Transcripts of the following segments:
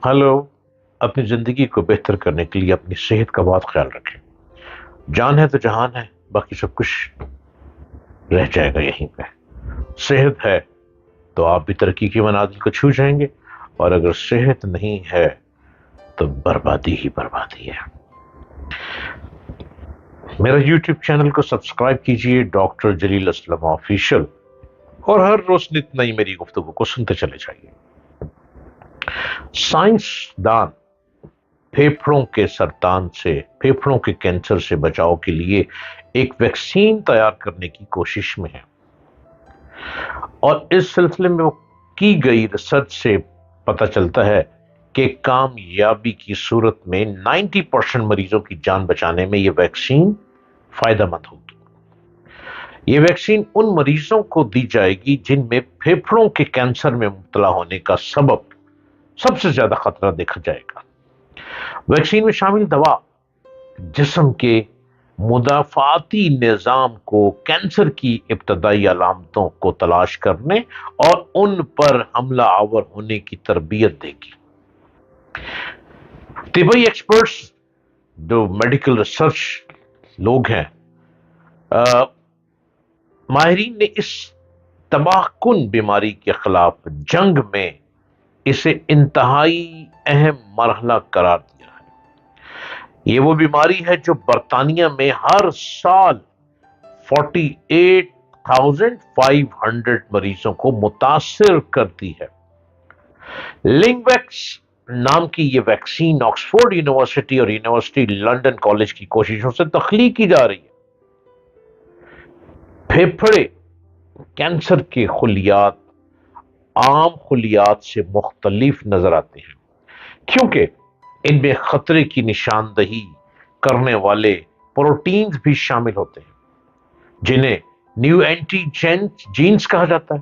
Hello. अपनी ज़िंदगी को बेहतर करने के लिए अपनी सेहत का बहुत ख्याल रखें। जान है तो जहान है, बाकी सब कुछ रह जाएगा यहीं पे। सेहत है तो आप भी तरक्की की मनाजिल को छू जाएंगे, और अगर सेहत नहीं है तो बर्बादी ही बर्बादी है। मेरा यूट्यूब चैनल को सब्सक्राइब कीजिए, डॉक्टर जलील असलम ऑफिशियल, और हर रोज नित नई मेरी गुफ्तगू को सुनते चले जाइए। साइंसदान फेफड़ों के सरतान से, फेफड़ों के कैंसर से बचाव के लिए एक वैक्सीन तैयार करने की कोशिश में है, और इस सिलसिले में की गई रिसर्च से पता चलता है कि कामयाबी की सूरत में 90% मरीजों की जान बचाने में यह वैक्सीन फायदेमंद होगी। यह वैक्सीन उन मरीजों को दी जाएगी जिनमें फेफड़ों के कैंसर में मुब्तला होने का सबब सबसे ज्यादा खतरा देखा जाएगा। वैक्सीन में शामिल दवा जिस्म के मुदाफाती निजाम को कैंसर की इब्तदाई अलामतों को तलाश करने और उन पर हमला आवर होने की तरबियत देगी। तिबई एक्सपर्ट्स, जो मेडिकल रिसर्च लोग हैं, माहिरीन ने इस तबाहकुन बीमारी के खिलाफ जंग में इसे इंतहाई अहम मरहला करार दिया है। ये वो बीमारी है जो बरतानिया में हर साल 48,500 मरीजों को मुतासिर करती है। लिंगवैक्स नाम की ये वैक्सीन ऑक्सफोर्ड यूनिवर्सिटी और यूनिवर्सिटी लंदन कॉलेज की कोशिशों से तख्लीक की जा रही है। फेफड़े कैंसर के खुलियात आम खुलियात से मुख्तलिफ नजर आते हैं, क्योंकि इनमें खतरे की निशानदही करने वाले प्रोटीन्स भी शामिल होते हैं, जिन्हें न्यू एंटीजेन जीन्स कहा जाता है।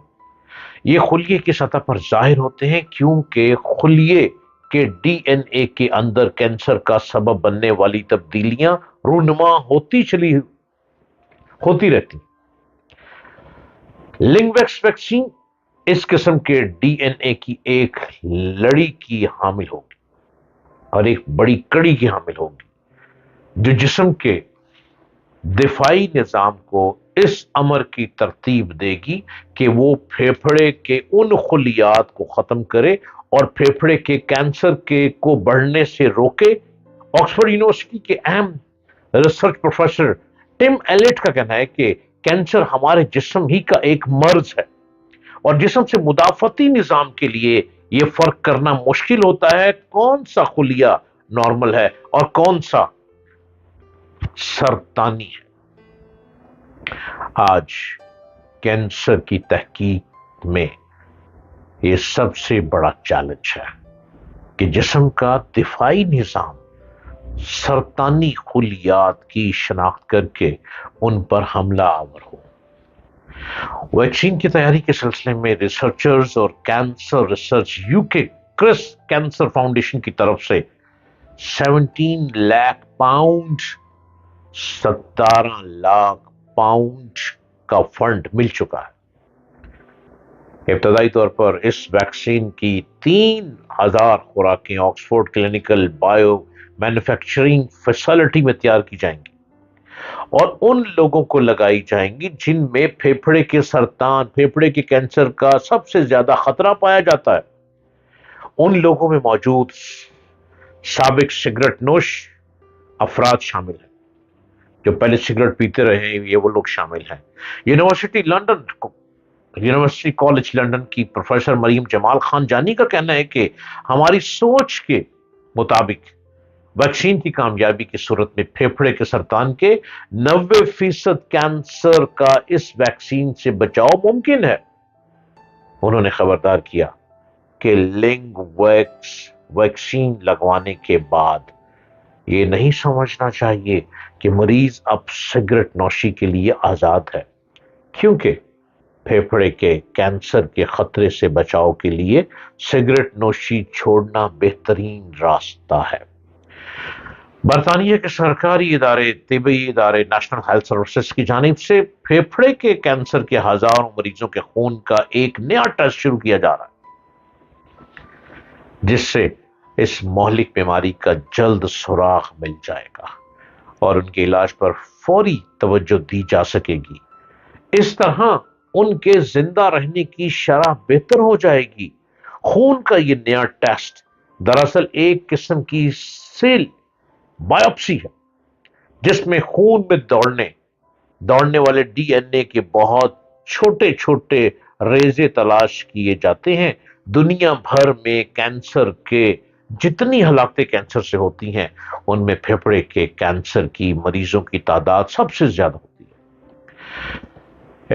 ये खुलिये की सतह पर जाहिर होते हैं क्योंकि खुलिये के डीएनए के अंदर कैंसर का सबब बनने वाली तब्दीलियां रूनुमा होती रहती। लिंगवैक्स वैक्सीन इस किस्म के डीएनए की एक लड़ी की हामिल होगी, और एक बड़ी कड़ी की हामिल होगी, जो जिस्म के दिफाई निजाम को इस अमर की तरतीब देगी कि वो फेफड़े के उन खुलियात को खत्म करे और फेफड़े के कैंसर के को बढ़ने से रोके। ऑक्सफोर्ड यूनिवर्सिटी के अहम रिसर्च प्रोफेसर टिम एलिट का कहना है कि कैंसर हमारे जिस्म ही का एक मर्ज है, और जिस्म से मुदाफती निजाम के लिए यह फर्क करना मुश्किल होता है कौन सा खुलिया नॉर्मल है और कौन सा सरतानी है। आज कैंसर की तहकीक में यह सबसे बड़ा चैलेंज है कि जिस्म का दिफाई निजाम सरतानी खुलियात की शनाख्त करके उन पर हमला आवर हो। वैक्सीन की तैयारी के सिलसिले में रिसर्चर्स और Cancer Research UK Chris Cancer Foundation की तरफ से 17 लाख पाउंड 17 लाख पाउंड का फंड मिल चुका है। इब्तदाई तौर पर इस वैक्सीन की 3,000 खुराकें Oxford Clinical Bio Manufacturing Facility में तैयार की जाएंगी और उन लोगों को लगाई जाएंगी जिनमें फेफड़े के सरतान, फेफड़े के कैंसर का सबसे ज्यादा खतरा पाया जाता है। उन लोगों में मौजूद साबिक सिगरेट नोश अफराद शामिल हैं, जो पहले सिगरेट पीते रहे हैं, ये वो लोग शामिल हैं। यूनिवर्सिटी कॉलेज लंदन की प्रोफेसर मरीम जमाल खान जानी का कहना है कि हमारी सोच के मुताबिक वैक्सीन की कामयाबी की सूरत में फेफड़े के सरतान के 90% कैंसर का इस वैक्सीन से बचाव मुमकिन है। उन्होंने खबरदार किया कि लिंगवैक्स वैक्सीन लगवाने के बाद ये नहीं समझना चाहिए कि मरीज अब सिगरेट नौशी के लिए आजाद है, क्योंकि फेफड़े के कैंसर के खतरे से बचाव के लिए सिगरेट नौशी छोड़ना बेहतरीन रास्ता है। बरतानिया के सरकारी इदारे, तिबी इदारे नेशनल हेल्थ सर्विसेज की जानिब से फेफड़े के कैंसर के हजारों मरीजों के खून का एक नया टेस्ट शुरू किया जा रहा है, जिससे اس مہلک بیماری کا جلد سراغ مل جائے گا اور ان کے علاج پر فوری توجہ دی جا سکے گی۔ اس طرح ان کے زندہ رہنے کی شرح بہتر ہو جائے گی۔ خون کا یہ نیا ٹیسٹ دراصل ایک قسم کی سیل بائیوپسی ہے، جس میں خون میں دوڑنے والے ڈی این اے کے بہت چھوٹے چھوٹے ریزے تلاش کیے جاتے ہیں۔ دنیا بھر میں کینسر کے جتنی ہلاکتیں کینسر سے ہوتی ہیں، ان میں پھیپھڑے کے کینسر کی مریضوں کی تعداد سب سے زیادہ ہوتی ہے۔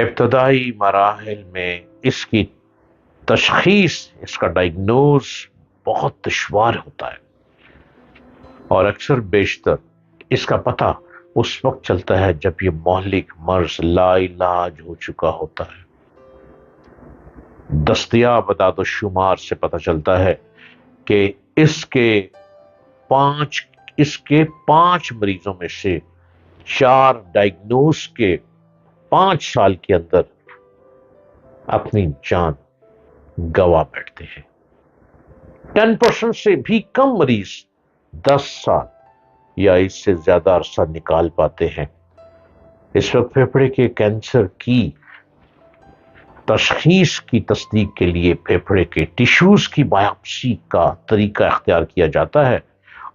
ابتدائی مراحل میں اس کی تشخیص، اس کا ڈائگنوز بہت دشوار ہوتا ہے، اور اکثر بیشتر اس کا پتہ اس وقت چلتا ہے جب یہ مہلک مرض لا علاج ہو چکا ہوتا ہے۔ دستیاب اعداد و شمار سے پتہ چلتا ہے کہ اس کے پانچ مریضوں میں سے 4 ڈائگنوز کے 5 سال کے اندر اپنی جان گوا بیٹھتے ہیں۔ 10% سے بھی کم مریض 10 سال یا اس سے زیادہ عرصہ نکال پاتے ہیں۔ اس وقت پھیپھڑے کے کینسر کی تشخیص کی تصدیق کے لیے پھیپھڑے کے ٹیشوز کی بائیوپسی کا طریقہ اختیار کیا جاتا ہے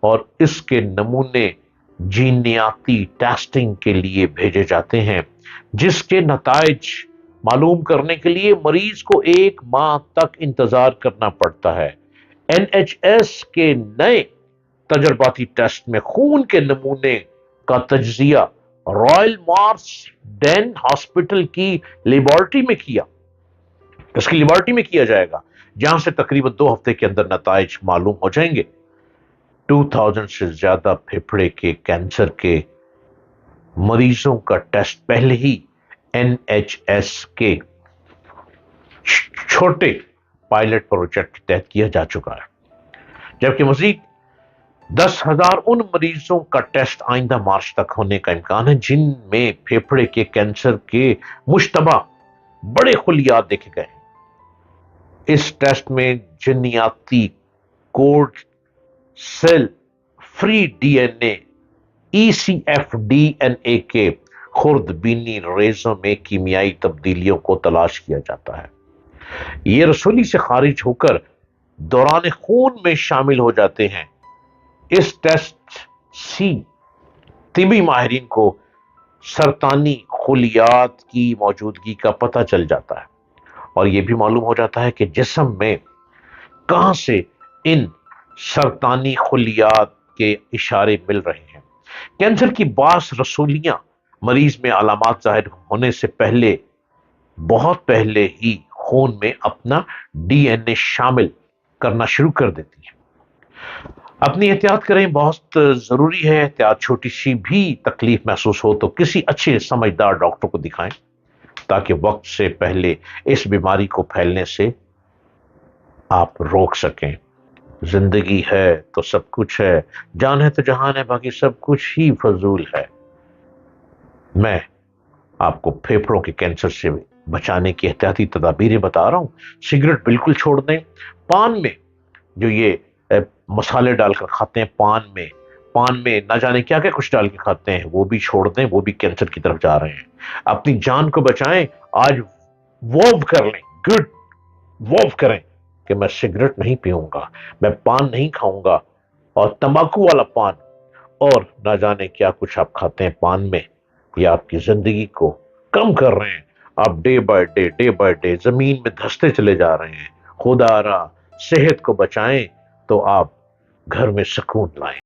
اور اس کے نمونے جینیاتی ٹیسٹنگ کے لیے بھیجے جاتے ہیں، جس کے نتائج معلوم کرنے کے لیے مریض کو 1 ماہ تک انتظار کرنا پڑتا ہے۔ NHS کے نئے تجرباتی ٹیسٹ میں خون کے نمونے کا تجزیہ رائل مارسڈین ہاسپٹل کی لیبارٹری میں کیا جائے گا، جہاں سے تقریباً 2 ہفتے کے اندر نتائج معلوم ہو جائیں گے۔ 2000 سے زیادہ پھیپھڑے کے کینسر کے مریضوں کا ٹیسٹ پہلے ہی NHS کے چھوٹے پائلٹ پروجیکٹ کے تحت کیا جا چکا ہے، جبکہ مزید 10,000 ان مریضوں کا ٹیسٹ آئندہ مارچ تک ہونے کا امکان ہے جن میں پھیپھڑے کے کینسر کے مشتبہ بڑے خلیات دیکھے گئے ہیں۔ اس ٹیسٹ میں جنیاتی code, cell free D N A, ECF DNA کے خوردبینی ریزوں میں کیمیائی تبدیلیوں کو تلاش کیا جاتا ہے۔ یہ رسولی سے خارج ہو کر دوران خون میں شامل ہو جاتے ہیں۔ اس ٹیسٹ سے طبی ماہرین کو سرطانی خلیات کی موجودگی کا پتہ چل جاتا ہے، اور یہ بھی معلوم ہو جاتا ہے کہ جسم میں کہاں سے ان سرطانی خلیات کے اشارے مل رہے ہیں۔ کینسر کی بعض رسولیاں مریض میں علامات ظاہر ہونے سے بہت پہلے ہی خون میں اپنا DNA شامل کرنا شروع کر دیتی ہیں۔ اپنی احتیاط کریں، بہت ضروری ہے احتیاط۔ چھوٹی سی بھی تکلیف محسوس ہو تو کسی اچھے سمجھدار ڈاکٹر کو دکھائیں تاکہ وقت سے پہلے اس بیماری کو پھیلنے سے آپ روک سکیں۔ زندگی ہے تو سب کچھ ہے، جان ہے تو جہان ہے، باقی سب کچھ ہی فضول ہے۔ میں آپ کو پھیپھڑوں کے کینسر سے بچانے کی احتیاطی تدابیریں بتا رہا ہوں۔ سگریٹ بالکل چھوڑ دیں۔ پان میں جو یہ مسالے ڈال کر کھاتے ہیں، پان میں نہ جانے کیا کیا کچھ ڈال کے کھاتے ہیں، وہ بھی چھوڑ دیں، وہ بھی کینسر کی طرف جا رہے ہیں۔ اپنی جان کو بچائیں۔ آج ووو کر لیں، گڈ ووو کریں کہ میں سگریٹ نہیں پیوں گا، میں پان نہیں کھاؤں گا، اور تمباکو والا پان اور نہ جانے کیا کچھ آپ کھاتے ہیں پان میں، یہ آپ کی زندگی کو کم کر رہے ہیں۔ آپ ڈے بائی ڈے زمین میں دھستے چلے جا رہے ہیں۔ خدا را صحت کو بچائیں تو آپ گھر میں سکون لائیں۔